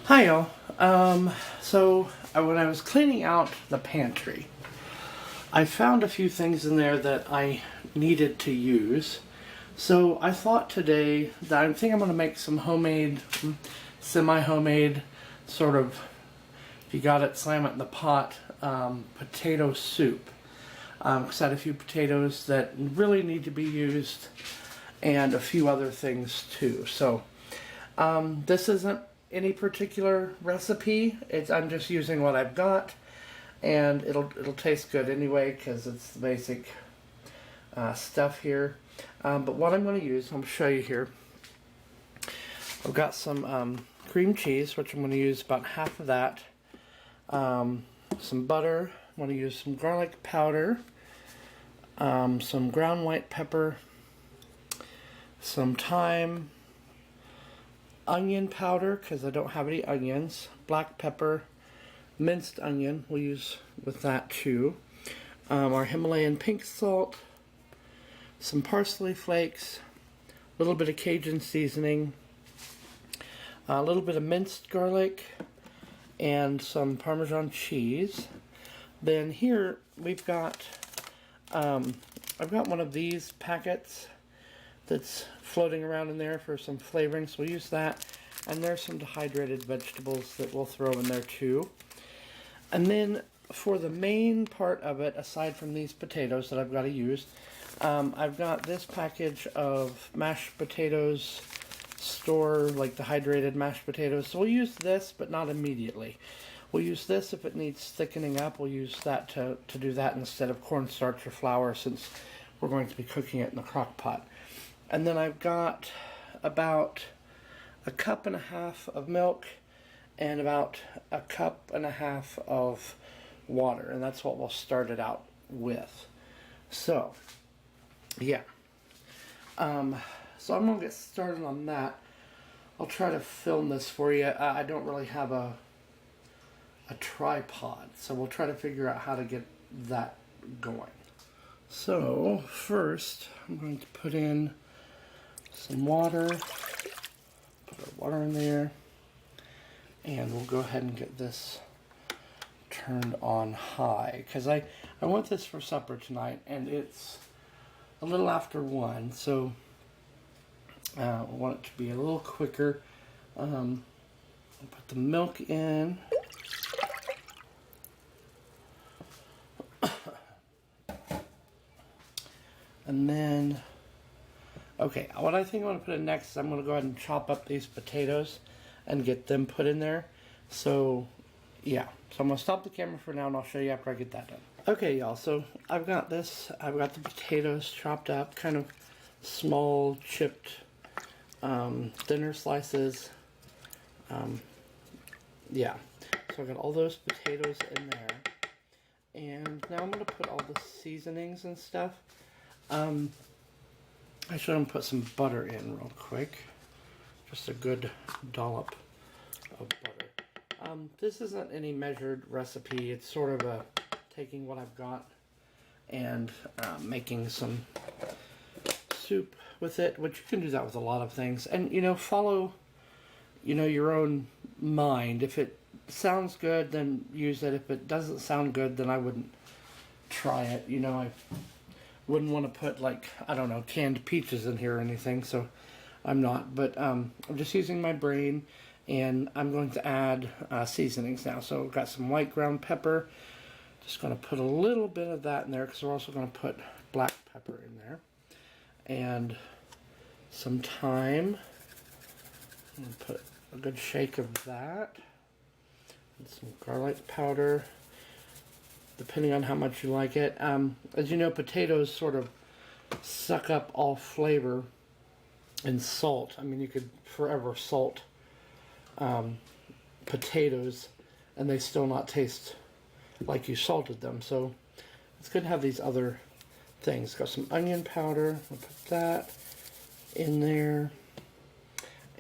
Hi y'all. When I was cleaning out the pantry, I found a few things in there that I needed to use. So I thought today that I think I'm going to make some homemade, semi-homemade, sort of, if you got it, slam it in the pot, potato soup. Because I had a few potatoes that really need to be used and a few other things too. So this isn't any particular recipe. I'm just using what I've got, and it'll taste good anyway because it's the basic stuff here. But what I'm going to use, I'm going to show you here. I've got some cream cheese, which I'm going to use about half of that. Some butter. I'm going to use some garlic powder. Some ground white pepper. Some thyme. Onion powder, because I don't have any onions. Black pepper. Minced onion, we'll use with that too. Our Himalayan pink salt. Some parsley flakes. A little bit of Cajun seasoning. A little bit of minced garlic. And some Parmesan cheese. Then here we've got, I've got one of these packets that's floating around in there for some flavoring, so we'll use that. And there's some dehydrated vegetables that we'll throw in there too. And then for the main part of it, aside from these potatoes that I've got to use, I've got this package of mashed potatoes, like dehydrated mashed potatoes. So we'll use this, but not immediately. We'll use this if it needs thickening up. We'll use that to do that instead of cornstarch or flour, since we're going to be cooking it in the crock pot. And then I've got about a cup and a half of milk and about a cup and a half of water. And that's what we'll start it out with. So, yeah. So I'm going to get started on that. I'll try to film this for you. I don't really have a tripod, so we'll try to figure out how to get that going. So first I'm going to put in some water, put our water in there, and we'll go ahead and get this turned on high, because I want this for supper tonight, and it's a little after 1, so I want it to be a little quicker. I'll put the milk in. And then, okay, what I think I'm going to put in next is I'm going to go ahead and chop up these potatoes and get them put in there. So, yeah. So I'm going to stop the camera for now, and I'll show you after I get that done. Okay, y'all, so I've got this. I've got the potatoes chopped up, kind of small, chipped, thinner slices. Yeah. So I've got all those potatoes in there. And now I'm going to put all the seasonings and stuff. I should put some butter in real quick. Just a good dollop of butter. This isn't any measured recipe. It's sort of taking what I've got and making some soup with it, which you can do that with a lot of things. And, follow, your own mind. If it sounds good, then use it. If it doesn't sound good, then I wouldn't try it. I wouldn't want to put, I don't know, canned peaches in here or anything, so I'm not. But I'm just using my brain, and I'm going to add seasonings now. So I've got some white ground pepper. Just going to put a little bit of that in there, because we're also going to put black pepper in there. And some thyme. I'm going to put a good shake of that. And some garlic powder, depending on how much you like it. As you know, potatoes sort of suck up all flavor and salt. I mean, you could forever salt potatoes and they still not taste like you salted them. So it's good to have these other things. Got some onion powder. I'll put that in there.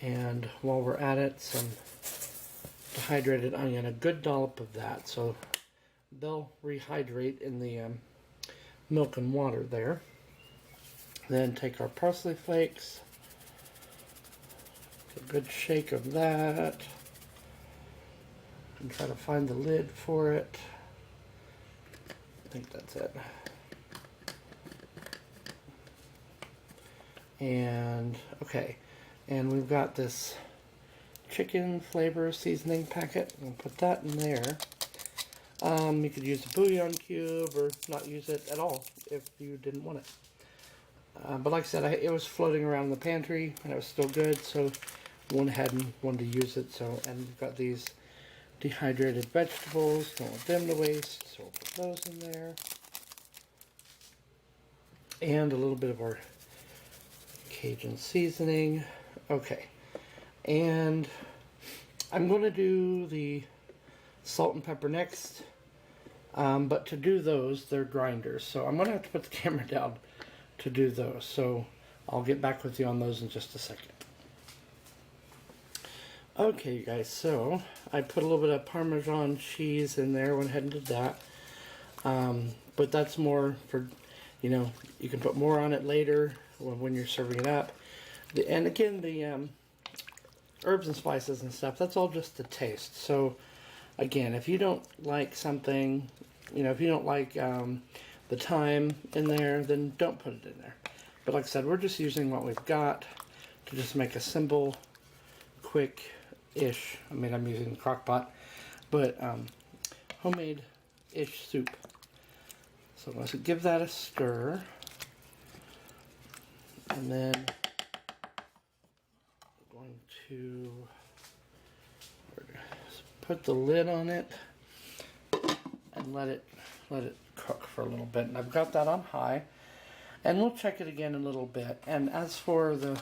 And while we're at it, some dehydrated onion, a good dollop of that. So they'll rehydrate in the milk and water there. Then take our parsley flakes, a good shake of that, and try to find the lid for it. I think that's it. And okay, and we've got this chicken flavor seasoning packet. We'll put that in there. You could use a bouillon cube or not use it at all if you didn't want it. But like I said, it was floating around in the pantry and it was still good, so I went ahead and wanted to use it. So, and we've got these dehydrated vegetables, don't want them to waste, so we'll put those in there. And a little bit of our Cajun seasoning. Okay, and I'm going to do the salt and pepper next, but to do those, they're grinders, so I'm going to have to put the camera down to do those, so I'll get back with you on those in just a second. Okay, you guys, so I put a little bit of Parmesan cheese in there, went ahead and did that, but that's more for, you know, you can put more on it later when you're serving it up. And again, the herbs and spices and stuff, that's all just the taste. So again, if you don't like something, you know, if you don't like the thyme in there, then don't put it in there. But like I said, we're just using what we've got to just make a simple, quick-ish, I mean, I'm using the crock pot, but homemade-ish soup. So let's give that a stir. And then we're going to put the lid on it and let it cook for a little bit. And I've got that on high, and we'll check it again in a little bit. And as for the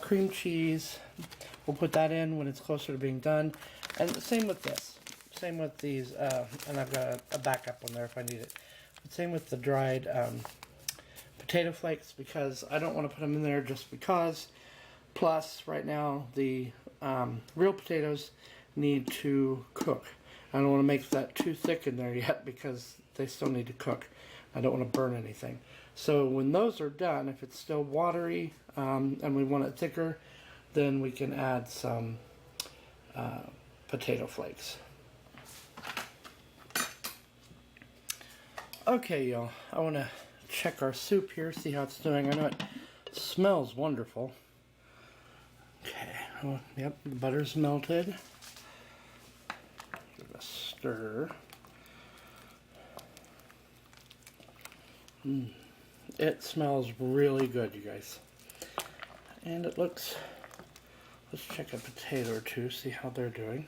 cream cheese, we'll put that in when it's closer to being done. And same with this. Same with these, and I've got a backup one there if I need it. But same with the dried potato flakes, because I don't want to put them in there just because. Plus, right now, the real potatoes need to cook. I don't want to make that too thick in there yet because they still need to cook. I don't want to burn anything. So when those are done, if it's still watery and we want it thicker, then we can add some potato flakes. Okay, y'all, I want to check our soup here, see how it's doing. I know it smells wonderful. Okay, oh, yep, the butter's melted. Give it a stir. It smells really good, you guys. And it looks, let's check a potato or two, see how they're doing.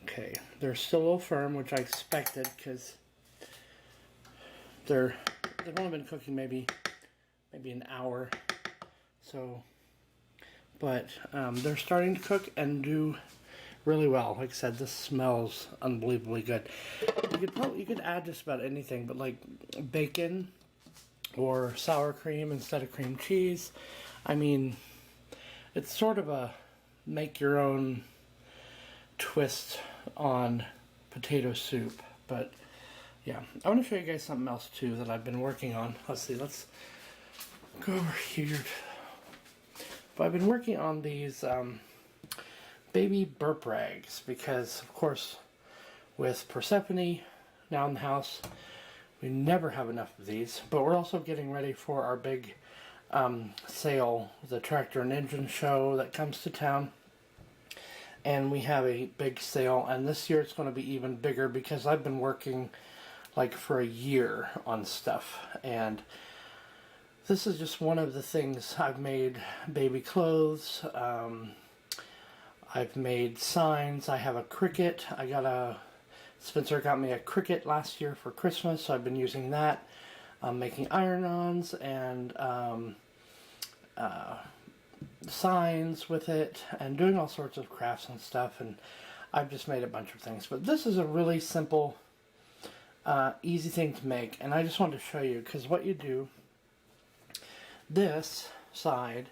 Okay, they're still a little firm, which I expected because they've only been cooking maybe an hour. So, but they're starting to cook and do really well. Like I said, this smells unbelievably good. You could add just about anything, but like bacon or sour cream instead of cream cheese. I mean, it's sort of a make your own twist on potato soup. But yeah, I want to show you guys something else too that I've been working on. Let's see, let's go over here. But I've been working on these baby burp rags because, of course, with Persephone now in the house, we never have enough of these. But we're also getting ready for our big sale, the Tractor and Engine show that comes to town. And we have a big sale, and this year it's going to be even bigger because I've been working like for a year on stuff, and this is just one of the things. I've made baby clothes, I've made signs, I have a cricket. Spencer got me a cricket last year for Christmas, so I've been using that. I'm making iron-ons and signs with it and doing all sorts of crafts and stuff, and I've just made a bunch of things. But this is a really simple, easy thing to make, and I just wanted to show you because what you do, this side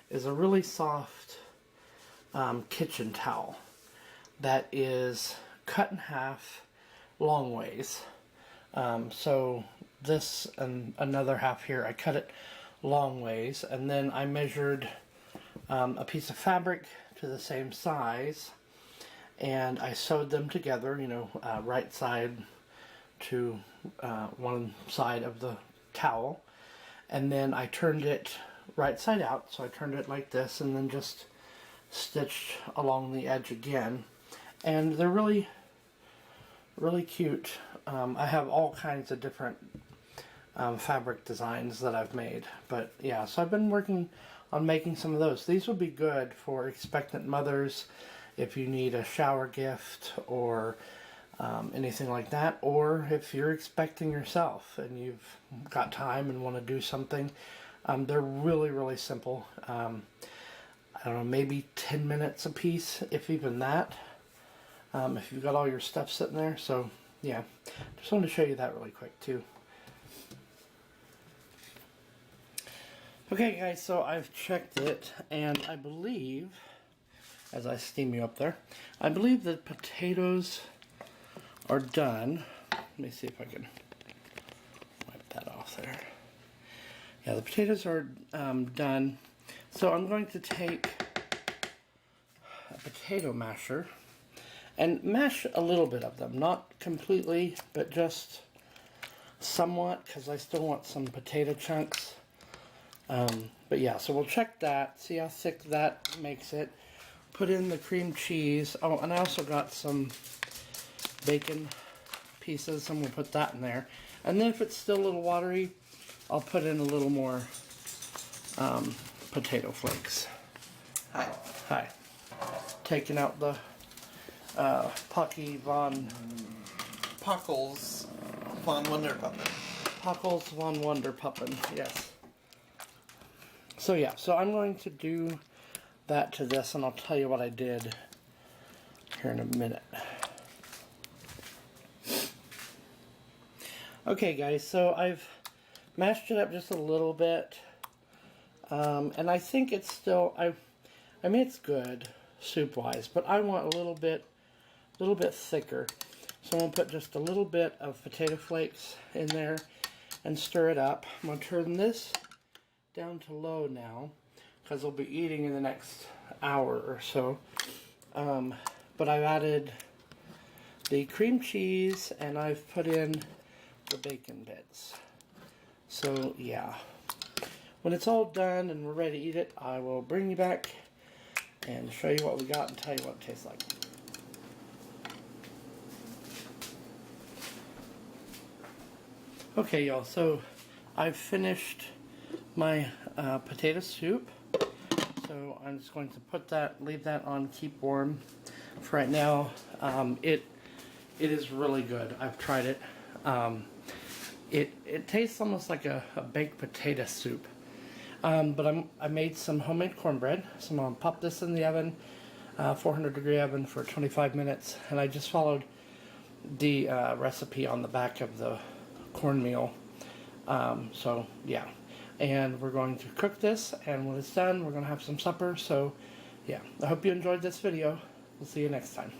is a really soft kitchen towel that is cut in half long ways. So this and another half here, I cut it long ways, and then I measured a piece of fabric to the same size, and I sewed them together, you know, right side to one side of the towel, and then I turned it right side out, so I turned it like this, and then just stitched along the edge again, and they're really cute. I have all kinds of different fabric designs that I've made, but yeah, so I've been working on making some of those. These would be good for expectant mothers if you need a shower gift or anything like that, or if you're expecting yourself and you've got time and want to do something. They're really simple. I don't know, maybe 10 minutes a piece, if even that, if you've got all your stuff sitting there. So yeah, just wanted to show you that really quick too. Okay guys, so I've checked it, and I believe, as I steam you up there, I believe the potatoes are done. Let me see if I can wipe that off there. Yeah, the potatoes are done. So I'm going to take a potato masher and mash a little bit of them. Not completely, but just somewhat, because I still want some potato chunks. But yeah, so we'll check that, see how thick that makes it. Put in the cream cheese. Oh, and I also got some bacon pieces, and we'll put that in there. And then if it's still a little watery, I'll put in a little more potato flakes. Hi. Taking out the Pocky von... Pockles von Wonderpuppen. Pockles von Wonderpuppen, yes. So yeah, so I'm going to do that to this, and I'll tell you what I did here in a minute. Okay guys, so I've mashed it up just a little bit, and I think it's still, I mean it's good soup wise, but I want a little bit thicker. So I'm going to put just a little bit of potato flakes in there and stir it up. I'm going to turn this down to low now, because I'll be eating in the next hour or so. But I've added the cream cheese, and I've put in the bacon bits. So yeah, when it's all done and we're ready to eat it, I will bring you back and show you what we got and tell you what it tastes like. Okay y'all, so I've finished my potato soup. So I'm just going to put that, leave that on keep warm for right now. It is really good. I've tried it. It tastes almost like a baked potato soup. But I made some homemade cornbread. So I'm going to pop this in the oven, 400-degree oven for 25 minutes. And I just followed the recipe on the back of the cornmeal. So yeah. And we're going to cook this, and when it's done, we're going to have some supper. So yeah, I hope you enjoyed this video. We'll see you next time.